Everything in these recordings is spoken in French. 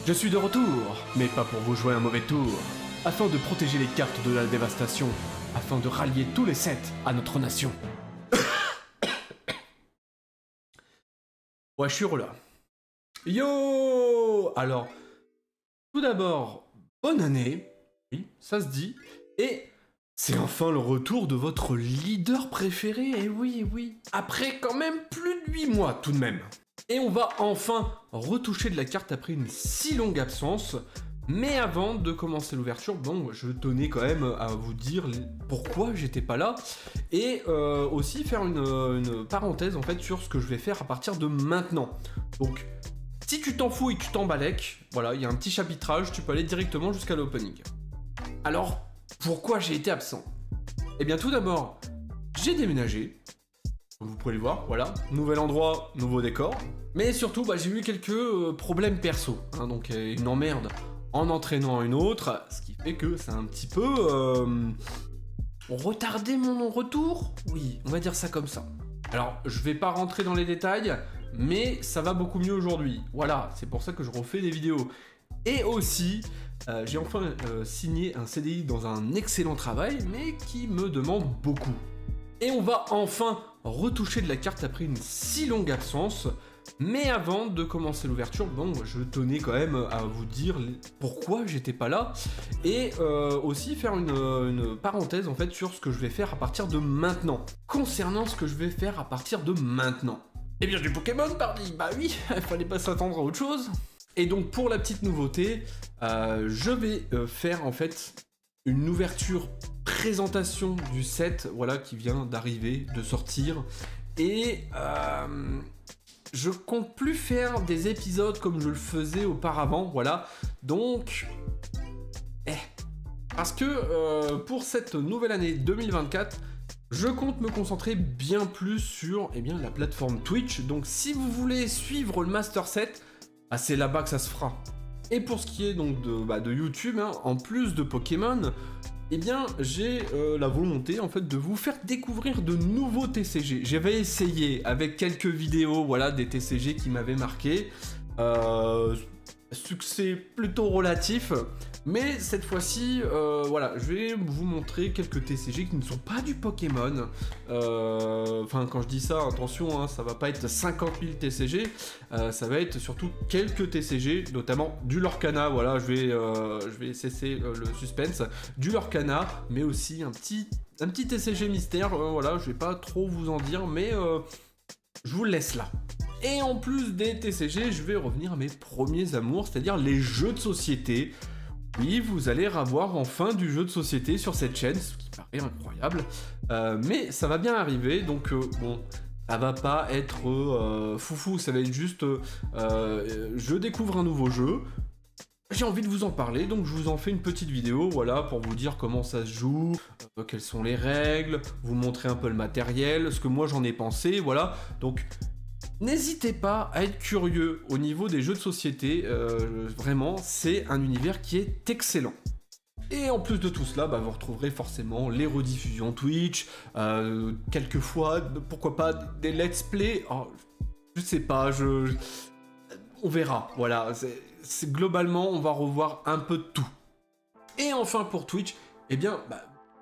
Je suis de retour, mais pas pour vous jouer un mauvais tour. Afin de protéger les cartes de la dévastation, afin de rallier tous les sets à notre nation. Ouais, je suis là. Yo! Alors, tout d'abord, bonne année. Oui, ça se dit. Et c'est enfin le retour de votre leader préféré. Et oui, oui. Après quand même plus de 8 mois tout de même. Et on va enfin retoucher de la carte après une si longue absence. Mais avant de commencer l'ouverture, bon, je tenais quand même à vous dire pourquoi j'étais pas là. Et aussi faire une parenthèse en fait sur ce que je vais faire à partir de maintenant. Donc, si tu t'en fous et que tu t'en balèques, voilà, il y a un petit chapitrage, tu peux aller directement jusqu'à l'opening. Alors, pourquoi j'ai été absent? Eh bien tout d'abord, j'ai déménagé. Comme vous pouvez le voir, voilà, nouvel endroit, nouveau décor. Mais surtout, j'ai eu quelques problèmes perso, hein, donc une emmerde en entraînant une autre, ce qui fait que c'est un petit peu retardé mon retour. Oui, on va dire ça comme ça. Alors, je vais pas rentrer dans les détails, mais ça va beaucoup mieux aujourd'hui. Voilà, c'est pour ça que je refais des vidéos. Et aussi, j'ai enfin signé un CDI dans un excellent travail, mais qui me demande beaucoup. Et on va enfin retoucher de la carte après une si longue absence. Mais avant de commencer l'ouverture, bon, je tenais quand même à vous dire pourquoi j'étais pas là. Et aussi faire une parenthèse en fait sur ce que je vais faire à partir de maintenant. Concernant ce que je vais faire à partir de maintenant. Eh bien du Pokémon, pardi. Bah oui, il fallait pas s'attendre à autre chose. Et donc pour la petite nouveauté, je vais faire en fait une ouverture présentation du set, voilà, qui vient d'arriver, de sortir. Et je compte plus faire des épisodes comme je le faisais auparavant, voilà. Donc, parce que pour cette nouvelle année 2024, je compte me concentrer bien plus sur la plateforme Twitch. Donc si vous voulez suivre le Master Set, c'est là-bas que ça se fera. Et pour ce qui est donc de YouTube, hein, en plus de Pokémon, j'ai la volonté en fait de vous faire découvrir de nouveaux TCG. J'avais essayé avec quelques vidéos, voilà, des TCG qui m'avaient marqué. Succès plutôt relatif. Mais cette fois-ci, voilà, je vais vous montrer quelques TCG qui ne sont pas du Pokémon. Enfin, quand je dis ça, attention, hein, ça va pas être 50 000 TCG, ça va être surtout quelques TCG, notamment du Lorcana, voilà, je vais cesser le suspense, du Lorcana, mais aussi un petit TCG mystère, voilà, je vais pas trop vous en dire, mais je vous le laisse là. Et en plus des TCG, je vais revenir à mes premiers amours, c'est-à-dire les jeux de société. Oui, vous allez avoir enfin du jeu de société sur cette chaîne, ce qui paraît incroyable. Mais ça va bien arriver, donc bon, ça va pas être foufou, ça va être juste je découvre un nouveau jeu, j'ai envie de vous en parler, donc je vous en fais une petite vidéo, voilà, pour vous dire comment ça se joue, quelles sont les règles, vous montrer un peu le matériel, ce que moi j'en ai pensé, voilà, donc... N'hésitez pas à être curieux au niveau des jeux de société, vraiment, c'est un univers qui est excellent. Et en plus de tout cela, vous retrouverez forcément les rediffusions Twitch, quelquefois, pourquoi pas, des let's play, je sais pas, on verra, voilà, c'est globalement, on va revoir un peu de tout. Et enfin pour Twitch,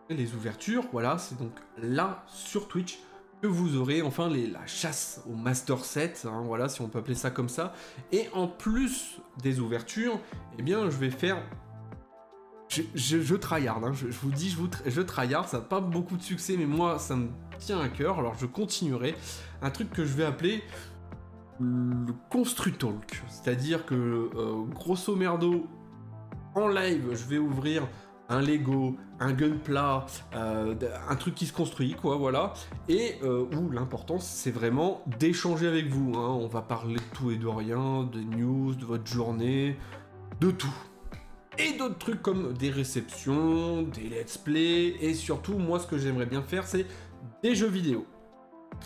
les ouvertures, voilà, c'est donc là, sur Twitch, que vous aurez enfin la chasse au Master Set, hein, voilà, si on peut appeler ça comme ça. Et en plus des ouvertures, je vais faire... Je tryhard, hein, je vous dis, je tryhard, ça n'a pas beaucoup de succès, mais moi, ça me tient à cœur, alors je continuerai. Un truc que je vais appeler le Constru Talk, c'est-à-dire que, grosso merdo, en live, je vais ouvrir un Lego, un Gunpla, un truc qui se construit, quoi, voilà. Et où l'importance, c'est vraiment d'échanger avec vous, hein. On va parler de tout et de rien, des news, de votre journée, de tout. Et d'autres trucs comme des réceptions, des let's play, et surtout, moi, ce que j'aimerais bien faire, c'est des jeux vidéo.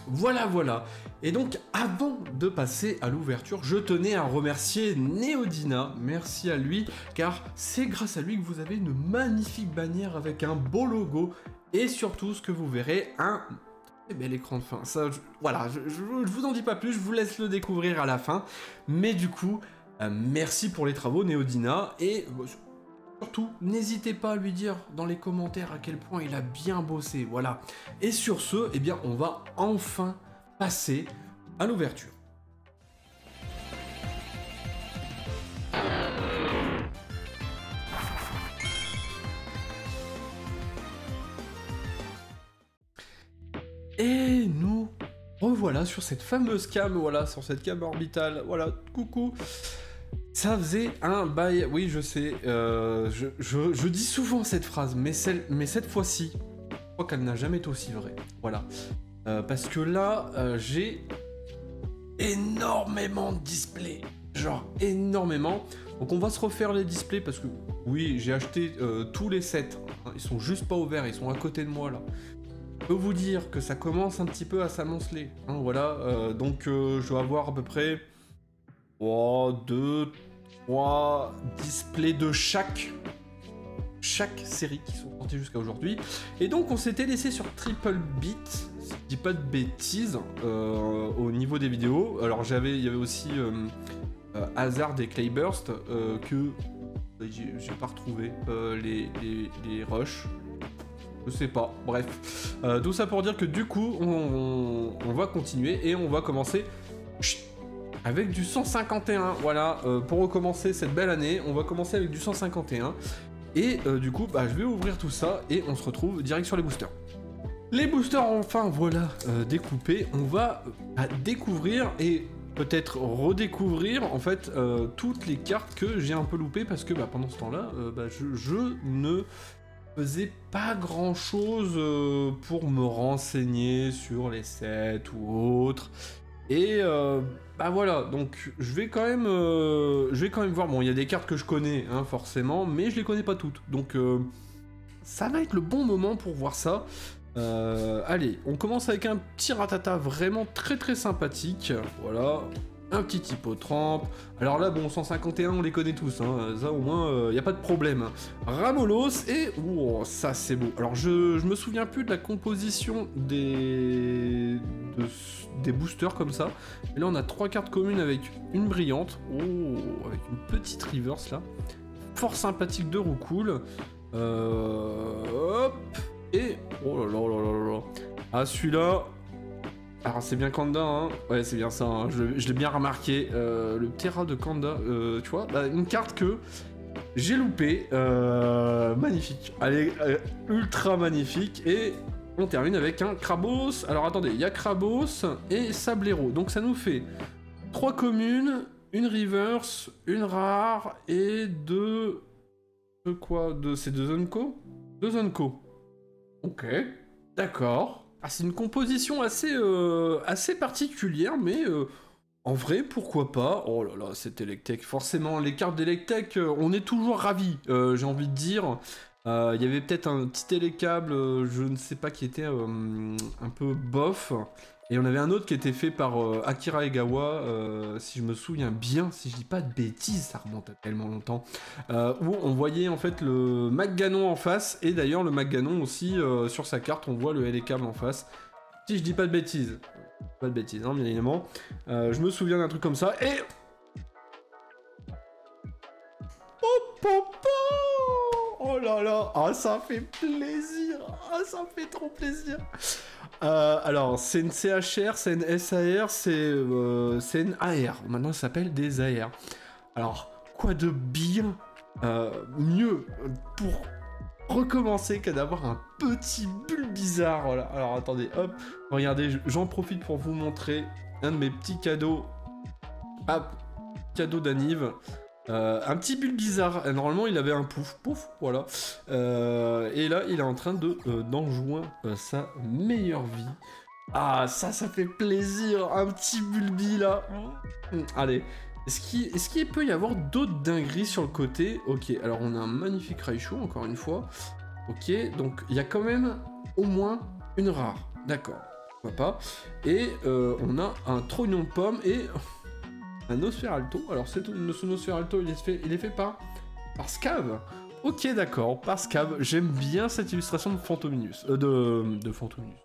Voilà, voilà. Et donc, avant de passer à l'ouverture, je tenais à remercier Neodina. Merci à lui, car c'est grâce à lui que vous avez une magnifique bannière avec un beau logo. Et surtout, ce que vous verrez, un très bel écran de fin. Ça, voilà, je vous en dis pas plus, je vous laisse le découvrir à la fin. Mais du coup, Merci pour les travaux, Néodina, et surtout, n'hésitez pas à lui dire dans les commentaires à quel point il a bien bossé, voilà. Et sur ce, eh bien, on va enfin passer à l'ouverture. Et nous revoilà sur cette fameuse cam, voilà, sur cette cam orbitale, voilà, coucou. Ça faisait un bail, oui je sais, je dis souvent cette phrase, mais cette fois-ci, je crois qu'elle n'a jamais été aussi vraie, voilà. Parce que là, j'ai énormément de displays, genre énormément. Donc on va se refaire les displays parce que, oui, j'ai acheté tous les sets, hein, ils sont juste pas ouverts, ils sont à côté de moi là. Je peux vous dire que ça commence un petit peu à s'amonceler, hein, voilà, donc je dois avoir à peu près 2, 3 displays de chaque série qui sont sortis jusqu'à aujourd'hui. Et donc on s'était laissé sur Triple Beat, si je dis pas de bêtises, au niveau des vidéos. Alors il y avait aussi Hazard et Clayburst, que j'ai pas retrouvé, les rushs. Je sais pas, bref. Tout ça pour dire que du coup, on va continuer et on va commencer avec du 151. Voilà, pour recommencer cette belle année, on va commencer avec du 151. Et du coup, bah, je vais ouvrir tout ça et on se retrouve direct sur les boosters. Les boosters, enfin, voilà, découpés. On va découvrir et peut-être redécouvrir, en fait, toutes les cartes que j'ai un peu loupées parce que bah, pendant ce temps-là, je ne faisais pas grand chose pour me renseigner sur les sets ou autres. Et bah voilà, donc je vais quand même voir. Bon, il y a des cartes que je connais, hein, forcément, mais je les connais pas toutes. Donc ça va être le bon moment pour voir ça. Allez, on commence avec un petit ratata vraiment très très sympathique. Voilà. Un petit hippotrampe. Alors là, bon, 151, on les connaît tous, hein. Ça au moins, y a pas de problème. Ramolos et... Oh, ça c'est beau. Alors je me souviens plus de la composition des boosters comme ça. Et là, on a 3 cartes communes avec une brillante. Oh, avec une petite reverse là. Fort sympathique de Roucool. Hop. Et... Oh là là là là là. Ah, celui-là... Alors c'est bien Kanda, hein. Ouais c'est bien ça, hein. Je l'ai bien remarqué, le Terra de Kanda, tu vois, bah, une carte que j'ai loupée, magnifique, elle est ultra magnifique, et on termine avec un Krabos. Alors attendez, il y a Krabos et Sablero, donc ça nous fait 3 communes, une reverse, une rare, et c'est 2 Zonko. 2 Zonko. Ok, d'accord. Ah, c'est une composition assez particulière, mais en vrai, pourquoi pas. Oh là là, cet Electek. Forcément, les cartes d'Electek, on est toujours ravis, j'ai envie de dire. Il y avait peut-être un petit télécable, je ne sais pas, qui était un peu bof. Et on avait un autre qui était fait par Akira Egawa, si je me souviens bien, si je dis pas de bêtises, ça remonte à tellement longtemps, où on voyait en fait le Magganon en face, et d'ailleurs le Magganon aussi, sur sa carte, on voit le Hélicable en face, si je dis pas de bêtises. Pas de bêtises, hein, bien évidemment. Je me souviens d'un truc comme ça, et... Oh là là, ah ça fait plaisir, ah ça fait trop plaisir. Alors c'est une CHR, c'est une SAR, c'est une AR. Maintenant ça s'appelle des AR. Alors quoi de bien mieux pour recommencer qu'à d'avoir un petit bulle bizarre. Voilà. Alors attendez, hop, regardez, j'en profite pour vous montrer un de mes petits cadeaux. Hop, cadeau d'Aniv. Un petit bulle bizarre. Normalement, il avait un pouf, voilà. Et là, il est en train d'enjoindre sa meilleure vie. Ah, ça fait plaisir. Un petit bulbi là. Allez. Est-ce qu'il peut y avoir d'autres dingueries sur le côté? Ok, alors on a un magnifique Raichu, encore une fois. Ok, donc il y a quand même au moins une rare. D'accord, pourquoi pas. Et on a un trognon de pomme et... un Nosferalto. Alors ce Nosferalto, il est fait par Scav. Ok, d'accord, par Scav. J'aime bien cette illustration de Fantominus. De Fantominus.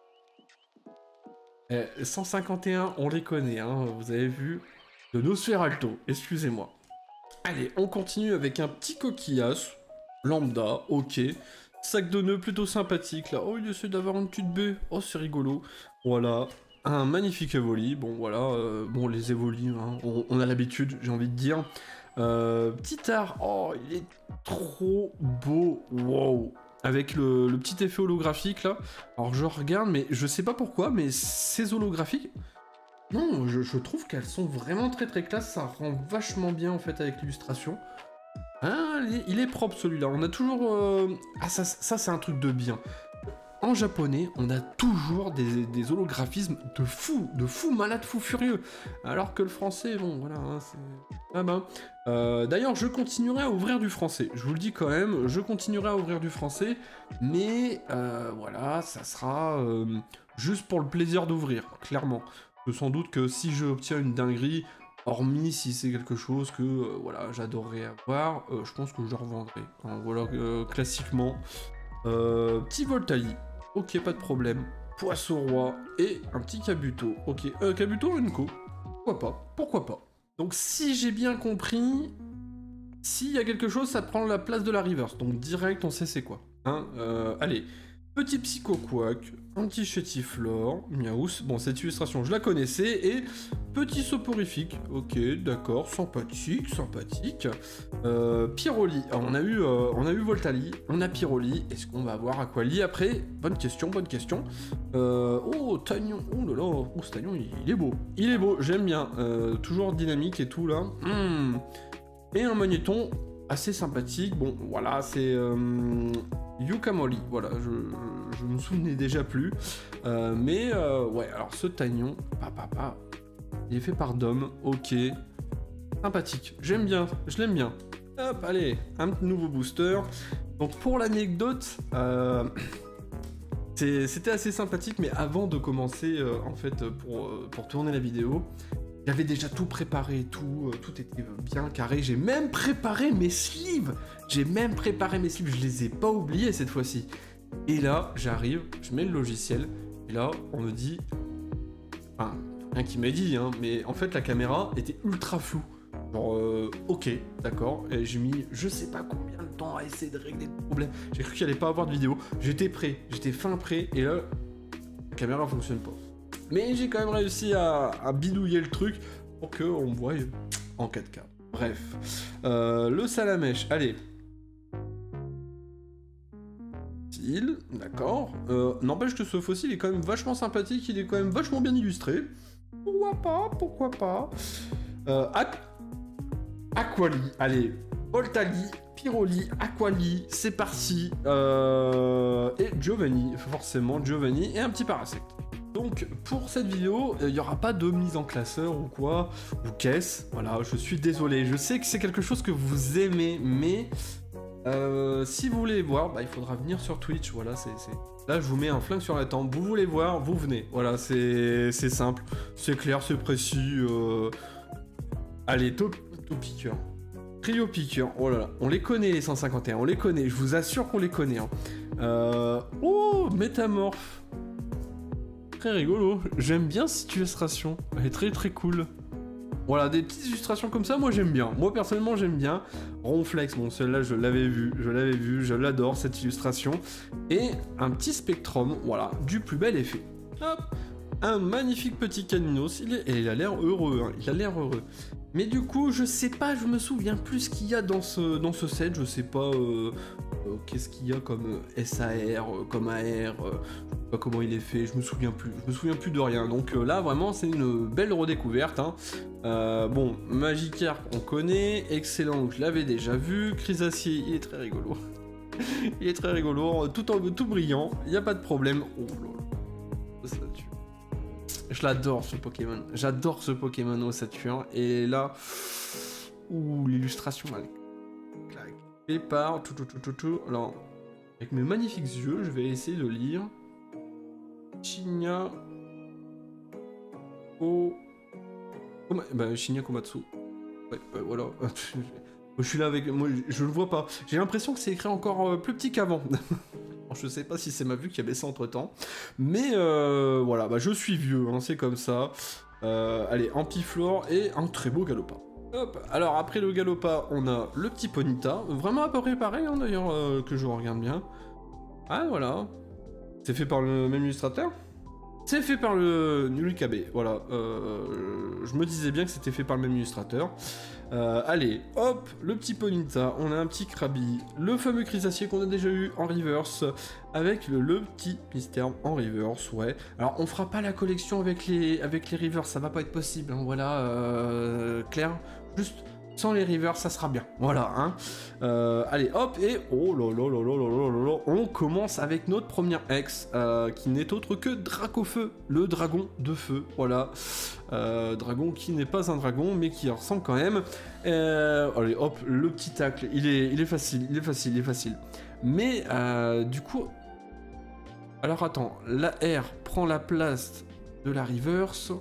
151, on les connaît, hein, vous avez vu. De Nosferalto, excusez-moi. Allez, on continue avec un petit coquillasse. Lambda, ok. Sac de nœuds plutôt sympathique, là. Oh, il essaie d'avoir une petite baie. Oh, c'est rigolo. Voilà. Un magnifique Evoli. Bon, voilà. Bon, les Evoli, hein, on a l'habitude, j'ai envie de dire. Petit art. Oh, il est trop beau. Wow. Avec le petit effet holographique, là. Alors, je regarde, mais je sais pas pourquoi, mais ces holographiques... Non, je trouve qu'elles sont vraiment très très classe. Ça rend vachement bien, en fait, avec l'illustration. Ah, il est propre celui-là. On a toujours... Ah, ça c'est un truc de bien. En japonais, on a toujours des holographismes de fou malade, fou furieux. Alors que le français, bon, voilà, hein, c'est... Ah ben. D'ailleurs, je continuerai à ouvrir du français. Je vous le dis quand même, je continuerai à ouvrir du français. Mais, voilà, ça sera juste pour le plaisir d'ouvrir, clairement. Sans doute que si j'obtiens une dinguerie... Hormis si c'est quelque chose que voilà, j'adorerais avoir, je pense que je le revendrai. Hein, voilà, classiquement. Petit Voltali, ok, pas de problème. Poisson roi et un petit Kabuto. Ok, Kabuto Unko, pourquoi pas. Donc si j'ai bien compris, s'il y a quelque chose, ça prend la place de la reverse. Donc direct, on sait c'est quoi. Hein, allez, petit Psycho Quack, un petit Chétiflore, Miaous. Bon, cette illustration, je la connaissais. Et petit Soporifique. Ok, d'accord, sympathique. Pyroli. Alors, on a eu Voltali, on a Pyroli. Est-ce qu'on va avoir Aquali après? Bonne question. Oh, Tagnon. Oh là là, oh, ce Tagnon, il est beau. J'aime bien. Toujours dynamique et tout, là. Et un Magnéton assez sympathique. Bon, voilà, c'est... Yukamori, voilà, je me souvenais déjà plus. Mais, ouais, alors ce Tagnon, il est fait par Dom, ok. Sympathique, j'aime bien, je l'aime bien. Hop, allez, un nouveau booster. Donc pour l'anecdote, c'était assez sympathique, mais avant de commencer, en fait, pour tourner la vidéo, j'avais déjà tout préparé, tout était bien carré. J'ai même préparé mes sleeves. Je les ai pas oubliés cette fois-ci. Et là, j'arrive, je mets le logiciel, et là, on me dit... Enfin, rien qui m'a dit, hein, mais en fait, la caméra était ultra floue. Genre, ok, d'accord. Et j'ai mis je sais pas combien de temps à essayer de régler le problème. J'ai cru qu'il allait pas avoir de vidéo. J'étais prêt, j'étais fin prêt, et là, la caméra fonctionne pas. Mais j'ai quand même réussi à bidouiller le truc pour qu'on me voie en 4K. Bref. Le Salamèche, allez. Fossile, d'accord. N'empêche que ce fossile est quand même vachement sympathique, il est quand même vachement bien illustré. Pourquoi pas. Aquali, allez. Voltali, Pyroli, Aquali, c'est parti. Et Giovanni, forcément Giovanni, et un petit Parasect. Donc pour cette vidéo, il n'y aura pas de mise en classeur ou quoi, ou caisse, voilà, je suis désolé, je sais que c'est quelque chose que vous aimez, mais si vous voulez voir, il faudra venir sur Twitch, voilà, là je vous mets un flingue sur la tempe, vous voulez voir, vous venez, voilà, c'est simple, c'est clair, c'est précis, allez, top piqueur, trio piqueur, oh là là, on les connaît les 151, on les connaît, je vous assure qu'on les connaît, hein. Oh, métamorphe. Très rigolo, j'aime bien cette illustration, elle est très très cool. Voilà, des petites illustrations comme ça, moi j'aime bien. Moi personnellement j'aime bien. Ronflex, bon celle-là je l'avais vu, je l'adore cette illustration. Et un petit Spectrum, voilà, du plus bel effet. Hop, un magnifique petit Caninos, il a l'air heureux, hein, il a l'air heureux. Mais du coup, je sais pas, je me souviens plus ce qu'il y a dans ce set, je sais pas qu'est-ce qu'il y a comme SAR, comme AR, je sais pas comment il est fait, je me souviens plus de rien. Donc là, vraiment, c'est une belle redécouverte, hein. Bon, Magikarp, on connaît, Excellent, je l'avais déjà vu, Chrysacier, il est très rigolo. Il est très rigolo, tout brillant, il n'y a pas de problème. Oh là là, ça tue. Je l'adore ce Pokémon, j'adore ce Pokémon Ossature, et là, ouh, l'illustration, elle claque. Et par tout. Alors, avec mes magnifiques yeux, je vais essayer de lire. Shinya Shinya Komatsu. Ouais, voilà. Je suis là avec... Moi, je le vois pas. J'ai l'impression que c'est écrit encore plus petit qu'avant. Je sais pas si c'est ma vue qui a baissé entre temps. Mais voilà, je suis vieux, hein, c'est comme ça. Allez, Ampiflore et un très beau Galopin. Hop, alors après le Galopa, on a le petit Ponyta, vraiment à peu près pareil hein, d'ailleurs, que je regarde bien. Ah voilà, c'est fait par le même illustrateur. C'est fait par le Nurikabe, voilà. Je me disais bien que c'était fait par le même illustrateur. Allez, hop, le petit Ponyta, on a un petit Krabi, le fameux Chrysacier qu'on a déjà eu en reverse, avec le petit Mystère en reverse, ouais. Alors, on fera pas la collection avec les reverse, ça va pas être possible, hein, voilà, Claire, juste... Sans les rivers, ça sera bien. Voilà, hein. Allez, hop, et oh là là là là là là là, on commence avec notre première ex, qui n'est autre que Dracofeu, le dragon de feu. Voilà, dragon qui n'est pas un dragon, mais qui ressemble quand même. Allez, hop, le petit tacle, il est facile, il est facile, il est facile. Mais du coup, alors attends, la R prend la place de la reverse.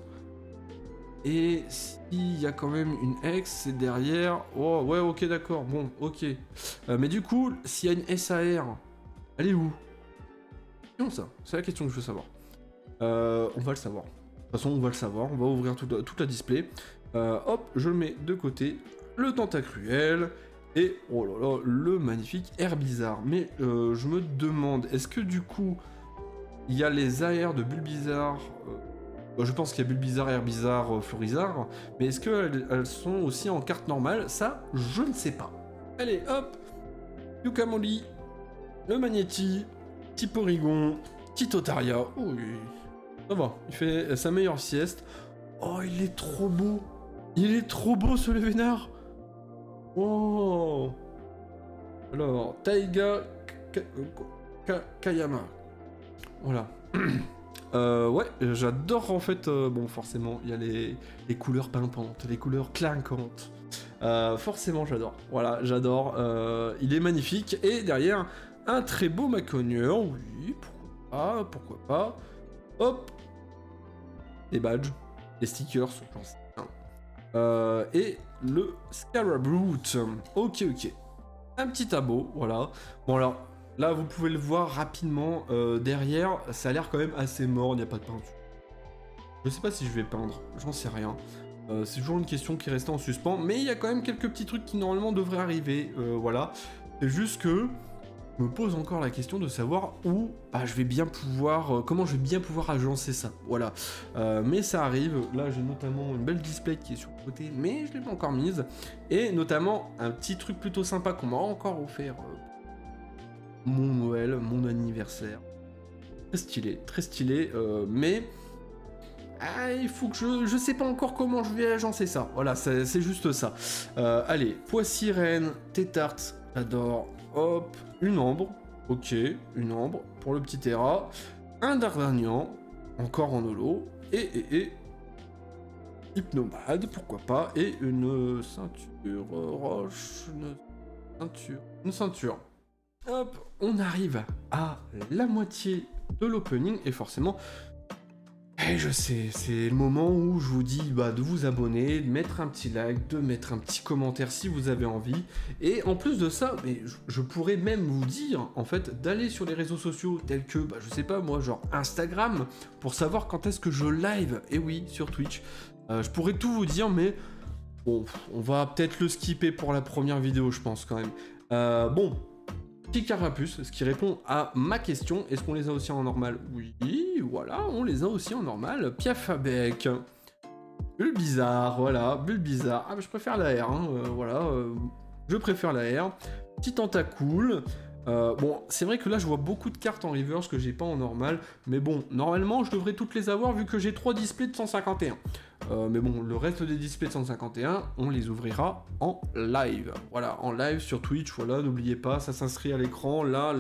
Et s'il y a quand même une ex, c'est derrière... Oh, ouais, ok, d'accord, bon, ok. Mais du coup, s'il y a une SAR, elle est où? C'est ça, c'est la question que je veux savoir. On va le savoir. De toute façon, on va le savoir, on va ouvrir toute la display. Hop, je le mets de côté. Le Tentacruel. Et, oh là là, le magnifique Herbizarre. Mais je me demande, est-ce que du coup, il y a les AR de Bulbizarre... je pense qu'il y a Bulbizarre, Herbizarre, Florizarre, mais est-ce qu'elles sont aussi en carte normale? Ça, je ne sais pas. Allez, hop, Yukamoli, le Magnéti, petit Porygon, petit Otaria. Oh, ça va, il fait sa meilleure sieste. Oh, il est trop beau. Il est trop beau, ce Lévénard. Oh. Alors, Taiga Kayama. Voilà. Ouais, j'adore en fait, bon forcément, il y a les couleurs pimpantes, les couleurs clinquantes. Forcément j'adore, voilà, j'adore, il est magnifique. Et derrière, un très beau Maconieur, oui, pourquoi pas. Hop, les badges, les stickers, j'en sais rien. Et le Scarabrute, ok, un petit abo, voilà. Bon alors... Là, vous pouvez le voir rapidement, derrière, ça a l'air quand même assez mort, il n'y a pas de peinture. Je sais pas si je vais peindre, j'en sais rien. C'est toujours une question qui est restée en suspens, mais il y a quand même quelques petits trucs qui normalement devraient arriver, voilà. C'est juste que je me pose encore la question de savoir où je vais bien pouvoir, comment je vais bien pouvoir agencer ça, voilà. Mais ça arrive, là j'ai notamment une belle display qui est sur le côté, mais je l'ai pas encore mise. Et notamment, un petit truc plutôt sympa qu'on m'a encore offert... mon Noël, mon anniversaire. Très stylé, mais il faut que je sais pas encore comment je vais agencer ça. Voilà, c'est juste ça. Allez, Poissirène, Tétart, j'adore. Hop, une ambre, ok, une ambre pour le petit Terra, un Dardanian, encore en holo, et Hypnomade, pourquoi pas, et une ceinture roche, une ceinture. Hop, on arrive à la moitié de l'opening et forcément, je sais, c'est le moment où je vous dis de vous abonner, de mettre un petit like, de mettre un petit commentaire si vous avez envie. Et en plus de ça, mais je pourrais même vous dire en fait d'aller sur les réseaux sociaux tels que, je sais pas moi, genre Instagram, pour savoir quand est-ce que je live. Et oui, sur Twitch. Je pourrais tout vous dire, mais bon, on va peut-être le skipper pour la première vidéo, je pense quand même. Bon. Petit Carapuce, ce qui répond à ma question. Est-ce qu'on les a aussi en normal? Oui, voilà, on les a aussi en normal. Piafabec, Bulbizarre, voilà, Bulbizarre. Ah, mais je préfère la R, hein, voilà, je préfère la R. Petit Tentacool. Bon, c'est vrai que là, je vois beaucoup de cartes en reverse que j'ai pas en normal. Mais bon, normalement, je devrais toutes les avoir vu que j'ai 3 displays de 151. Mais bon, le reste des displays de 151, on les ouvrira en live. Voilà, en live sur Twitch, voilà, n'oubliez pas, ça s'inscrit à l'écran, là,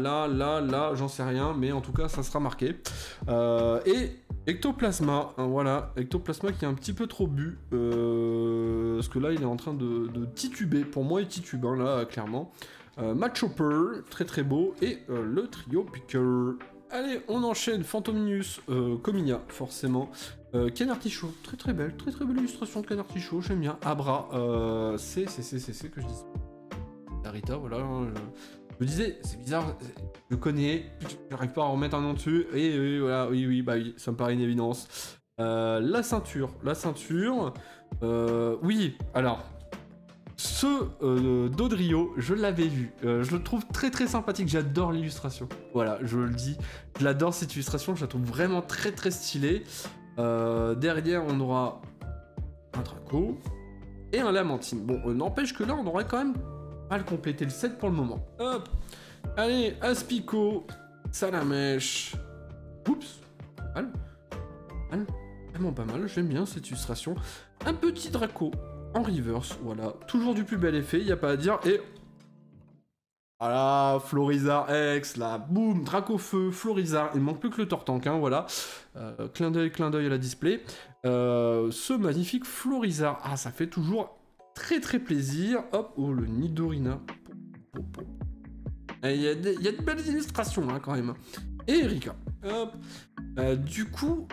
j'en sais rien, mais en tout cas, ça sera marqué. Et Ectoplasma, hein, voilà, Ectoplasma qui est un petit peu trop bu, parce que là, il est en train de tituber. Pour moi, il titube, hein, là, clairement. Matchopper, très beau, et le trio Picker. Allez, on enchaîne. Phantominus, Cominia, forcément. Canartichaud, très belle illustration de Canartichaud, j'aime bien. Abra, c'est que je dis. Narita, voilà. Je me disais, c'est bizarre, je connais, j'arrive pas à remettre un nom dessus, et voilà, oui, ça me paraît une évidence. La ceinture, oui, alors, Ce Dodrio, je l'avais vu. Je le trouve très très sympathique. J'adore l'illustration. Voilà, je le dis. Je l'adore cette illustration. Je la trouve vraiment très très stylée. Derrière, on aura un Draco et un Lamantine. Bon, n'empêche que là, on aurait quand même mal complété le set pour le moment. Hop. Allez, Aspico, Salamèche. Oups. Pas mal. Vraiment pas mal. J'aime bien cette illustration. Un petit Draco en reverse. Voilà. Toujours du plus bel effet. Il n'y a pas à dire. Et voilà, Florizard X, là, boum, Draco Feu, Florizard, il manque plus que le Tortank, hein, voilà. Clin d'œil à la display. Ce magnifique Florizard, ah, ça fait toujours très très plaisir. Hop, oh, le Nidorina. Il y a de belles illustrations, hein, quand même. Et Erika. Hop. Du coup,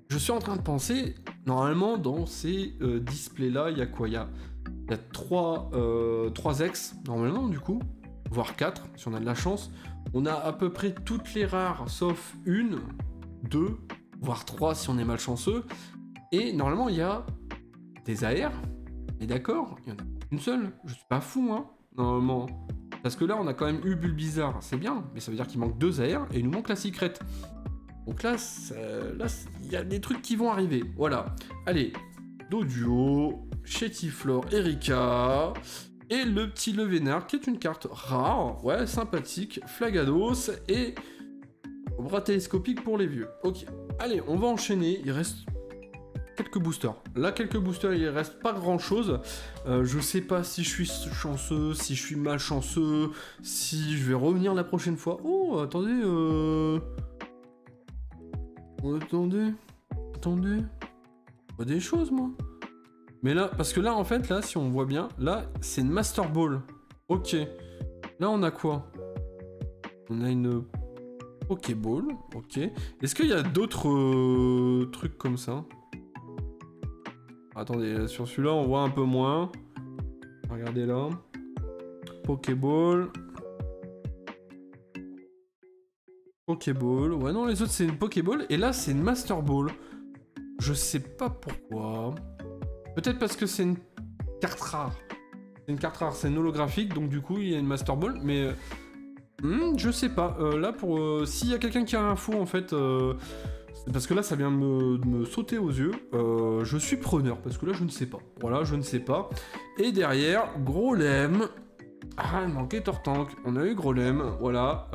je suis en train de penser, normalement, dans ces displays-là, il y a quoi? Il y a 3 ex, normalement, du coup. Voire 4, si on a de la chance. On a à peu près toutes les rares, sauf 1, 2, voire 3 si on est malchanceux. Et normalement, il y a des AR. Et d'accord, il y en a une seule. Je suis pas fou, hein, normalement. Parce que là, on a quand même eu Bulbizarre, c'est bien. Mais ça veut dire qu'il manque 2 AR et il nous manque la Secret. Donc là, il y a des trucs qui vont arriver. Voilà. Allez, Doduo, Chétiflore, Erika... Et le petit Levénard, qui est une carte rare, ouais, sympathique, Flagados, et bras télescopique pour les vieux. Ok, allez, on va enchaîner, il reste quelques boosters. Là, quelques boosters, il reste pas grand-chose. Je sais pas si je suis chanceux, si je suis malchanceux, si je vais revenir la prochaine fois. Oh, attendez, Attendez. Pas des choses, moi. Mais là, parce que là, en fait, là, si on voit bien, là, c'est une Master Ball. Ok. Là, on a quoi? On a une Pokéball. Ok. Est-ce qu'il y a d'autres trucs comme ça? Attendez, sur celui-là, on voit un peu moins. Regardez là. Pokéball. Pokéball. Ouais, non, les autres, c'est une Pokéball. Et là, c'est une Master Ball. Je sais pas pourquoi. Peut-être parce que c'est une carte rare. C'est une carte rare, c'est une holographique, donc du coup il y a une Master Ball, mais je sais pas. Là, pour s'il y a quelqu'un qui a l'info, en fait, parce que là ça vient de me sauter aux yeux, je suis preneur, parce que là je ne sais pas. Voilà, je ne sais pas. Et derrière, Grolem. Ah, il manquait Tortank. On a eu Grolem, voilà.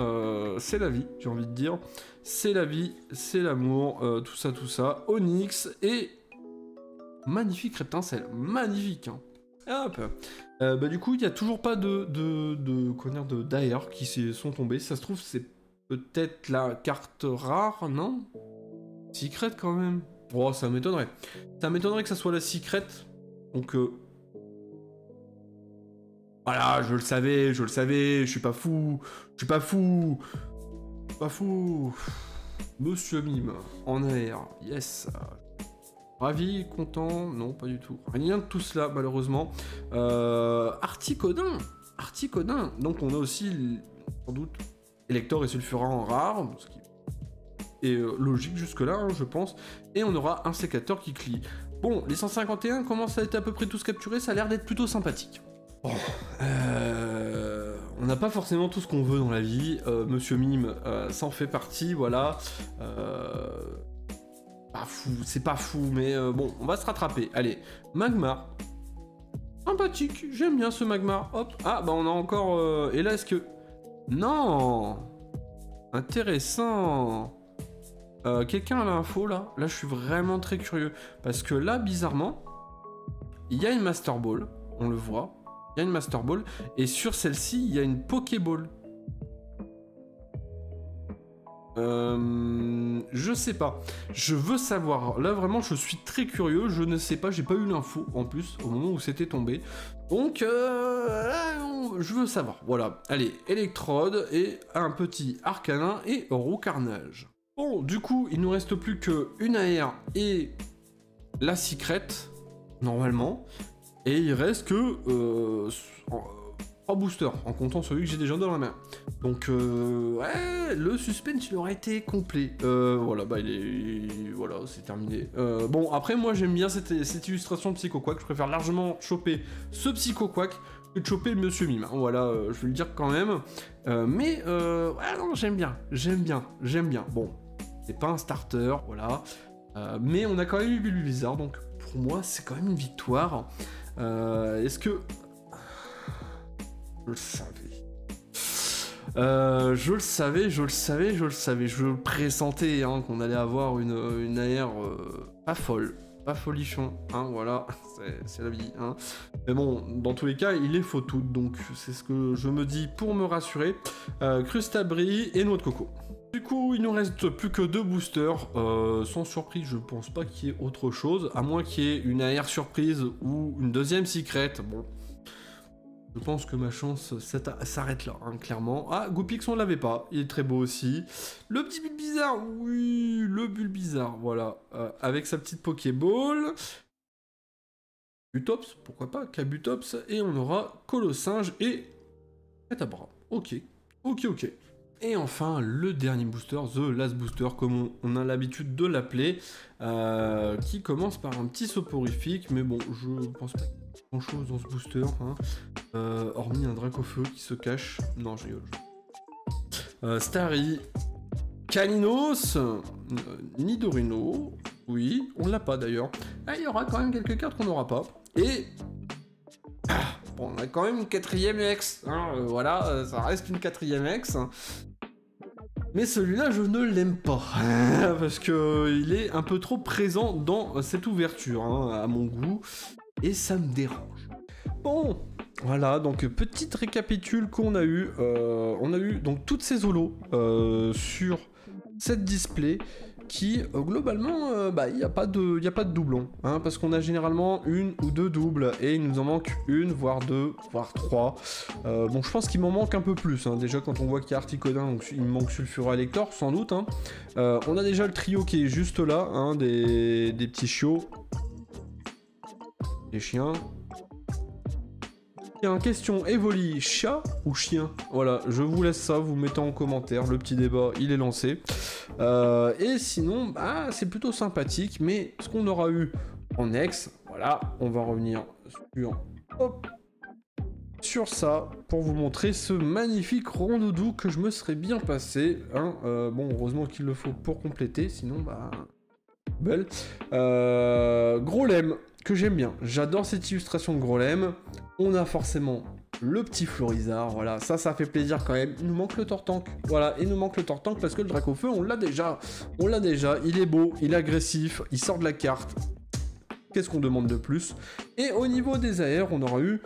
C'est la vie, j'ai envie de dire. C'est la vie, c'est l'amour, tout ça. Onyx et... magnifique Reptincelle, magnifique, hein. Hop. Bah du coup il y a toujours pas de d'AR qui sont tombés. Ça se trouve c'est peut-être la carte rare, non? Secret quand même. Oh, ça m'étonnerait. Ça m'étonnerait que ça soit la Secret. Donc voilà, je le savais, je suis pas fou. Monsieur Mime en AR, yes. Ravi, content, non, pas du tout. Rien de tout cela, malheureusement. Articodin. Donc on a aussi, sans doute, Elector et Sulfurin en rare, ce qui est logique jusque-là, hein, je pense. Et on aura un sécateur qui clie. Bon, les 151 commencent à être à peu près tous capturés, ça a l'air d'être plutôt sympathique. Bon, on n'a pas forcément tout ce qu'on veut dans la vie. Monsieur Mime, ça en fait partie, voilà. Pas fou, c'est pas fou, mais bon, on va se rattraper. Allez, Magmar. Sympathique, j'aime bien ce Magmar. Hop, ah, bah on a encore... Et là, est-ce que... Non. Intéressant. Quelqu'un a l'info, là? Là, je suis vraiment très curieux. Parce que là, bizarrement, il y a une Master Ball, on le voit. Il y a une Master Ball, et sur celle-ci, il y a une Pokéball. Je sais pas. Je veux savoir. Là, vraiment, je suis très curieux. Je ne sais pas. J'ai pas eu l'info, en plus, au moment où c'était tombé. Donc, je veux savoir. Voilà. Allez, Electrode et un petit Arcanin et Roucarnage. Bon, du coup, il nous reste plus que une AR et la Secret, normalement. Et il reste que 3 boosters, en comptant celui que j'ai déjà dans la main. Donc, ouais, le suspense, il aurait été complet. Voilà, bah, voilà, c'est terminé. Bon, après, moi, j'aime bien cette illustration de Psycho Quack. Je préfère largement choper ce Psycho Quack que de choper Monsieur Mime. Voilà, je vais le dire quand même. Mais, ouais, non, j'aime bien. Bon, c'est pas un starter, voilà. Mais on a quand même eu Bulbizarre, donc pour moi, c'est quand même une victoire. Est-ce que... Je le savais. Je le pressentais, hein, qu'on allait avoir une AR pas folichon, hein, voilà, c'est la vie, hein. Mais bon, dans tous les cas, il est faux tout, donc c'est ce que je me dis pour me rassurer. Crustabri et Noix de Coco. Du coup, il nous reste plus que 2 boosters. Sans surprise, je pense pas qu'il y ait autre chose, à moins qu'il y ait une AR surprise ou une deuxième secret. Bon, je pense que ma chance s'arrête là, hein, clairement. Ah, Goopix, on l'avait pas, il est très beau aussi. Le petit Bulbizarre, oui, le Bulbizarre, voilà, avec sa petite Pokéball. Butops, pourquoi pas, Kabutops, et on aura Colossinge et Kadabra. Ok. Et enfin, le dernier booster, The Last Booster, comme on a l'habitude de l'appeler, qui commence par un petit soporifique, mais bon, je pense pas qu'il y ait grand chose dans ce booster, hein, hormis un Dracofeu qui se cache. Non, je rigole. Starry, Kalinos, Nidorino, oui, on l'a pas d'ailleurs. Ah, il y aura quand même quelques cartes qu'on n'aura pas. Et... bon, on a quand même une 4ème X, hein, voilà, ça reste une 4ème X. Mais celui-là, je ne l'aime pas, parce que il est un peu trop présent dans cette ouverture, hein, à mon goût, et ça me dérange. Bon, voilà, donc petite récapitule qu'on a eu. On a eu donc toutes ces holos sur cette display qui, globalement, il n'y a pas de doublon, hein, parce qu'on a généralement une ou deux doubles, et il nous en manque une, voire deux, voire trois. Bon, je pense qu'il m'en manque un peu plus, hein, déjà quand on voit qu'il y a Articodin, donc il me manque Sulfura Elector, sans doute. Hein. On a déjà le trio qui est juste là, hein, des petits chiots, des chiens. En question, Evoli, chat ou chien? Voilà, je vous laisse ça, vous mettez en commentaire, le petit débat, il est lancé. Et sinon, bah, c'est plutôt sympathique, mais ce qu'on aura eu en ex, voilà, on va revenir sur ça, pour vous montrer ce magnifique rondoudou que je me serais bien passé. Hein. Bon, heureusement qu'il le faut pour compléter, sinon, bah... belle. Grolem, que j'aime bien. J'adore cette illustration de Grolem. On a forcément le petit Florizard, voilà, ça fait plaisir quand même. Il nous manque le Tortank, voilà, il nous manque le Tortank parce que le Dracofeu, on l'a déjà, il est beau, il est agressif, il sort de la carte. Qu'est-ce qu'on demande de plus? Et au niveau des AR, on aura eu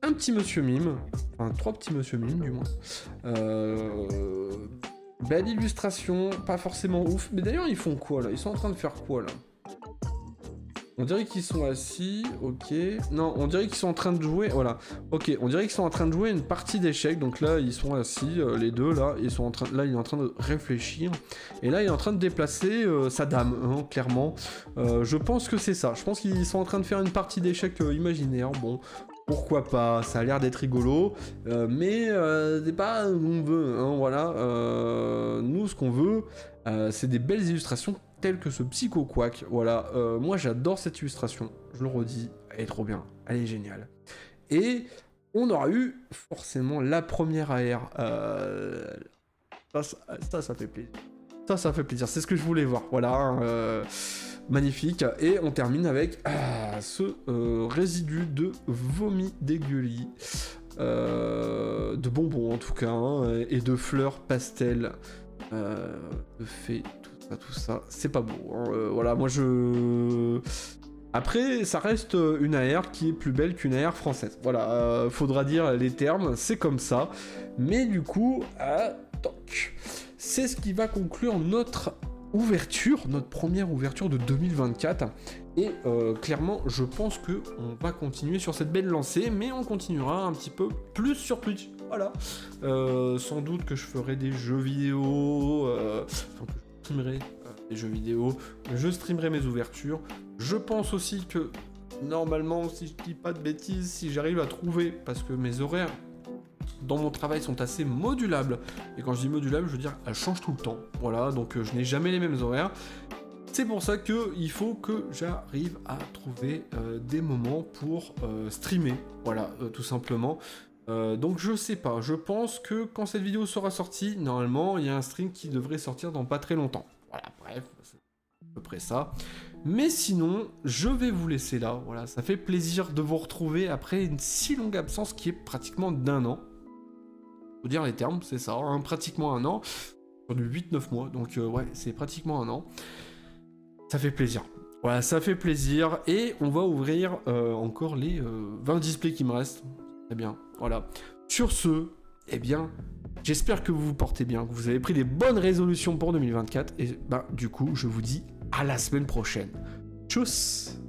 un petit Monsieur Mime, enfin 3 petits Monsieur Mime du moins. Belle illustration, pas forcément ouf, mais d'ailleurs ils font quoi là? Ils sont en train de faire quoi là? On dirait qu'ils sont assis, ok. Non, on dirait qu'ils sont en train de jouer, voilà. Ok, on dirait qu'ils sont en train de jouer une partie d'échecs. Donc là, ils sont assis, les deux, là. Ils sont en train, là, il est en train de réfléchir. Et là, il est en train de déplacer sa dame, hein, clairement. Je pense que c'est ça. Je pense qu'ils sont en train de faire une partie d'échecs imaginaire. Bon, pourquoi pas, ça a l'air d'être rigolo. Mais c'est pas ce qu'on veut, hein, voilà. Nous, ce qu'on veut, c'est des belles illustrations tel que ce Psycho Quack, voilà, moi j'adore cette illustration, je le redis, elle est trop bien, elle est géniale. Et on aura eu forcément la première AR, ça fait plaisir. Ça fait plaisir, c'est ce que je voulais voir, voilà, magnifique. Et on termine avec ce résidu de vomi dégueulis, de bonbons en tout cas, hein, et de fleurs pastel, de fées, tout ça, c'est pas beau, hein. Voilà, moi je... Après, ça reste une AR qui est plus belle qu'une AR française. Voilà, faudra dire les termes, c'est comme ça. Mais du coup, toc. C'est ce qui va conclure notre ouverture, notre première ouverture de 2024. Et clairement, je pense qu'on va continuer sur cette belle lancée, mais on continuera un petit peu plus sur Twitch. Voilà. Sans doute que je ferai des jeux vidéo, streamerai des jeux vidéo, je streamerai mes ouvertures. Je pense aussi que normalement, si je dis pas de bêtises, si j'arrive à trouver, parce que mes horaires dans mon travail sont assez modulables. Et quand je dis modulable, je veux dire, elles changent tout le temps. Voilà, donc je n'ai jamais les mêmes horaires. C'est pour ça qu'il faut que j'arrive à trouver des moments pour streamer. Voilà, tout simplement. Donc je sais pas, je pense que quand cette vidéo sera sortie, normalement, il y a un stream qui devrait sortir dans pas très longtemps. Voilà, bref, c'est à peu près ça. Mais sinon, je vais vous laisser là. Voilà, ça fait plaisir de vous retrouver après une si longue absence qui est pratiquement d'1 an. Faut dire les termes, c'est ça, hein, pratiquement 1 an. Sur du 8-9 mois, donc ouais, c'est pratiquement 1 an. Ça fait plaisir. Voilà, ça fait plaisir. Et on va ouvrir encore les 20 displays qui me restent. Très bien, voilà. Sur ce, eh bien, j'espère que vous vous portez bien, que vous avez pris des bonnes résolutions pour 2024. Et ben, du coup, je vous dis à la semaine prochaine. Tchuss!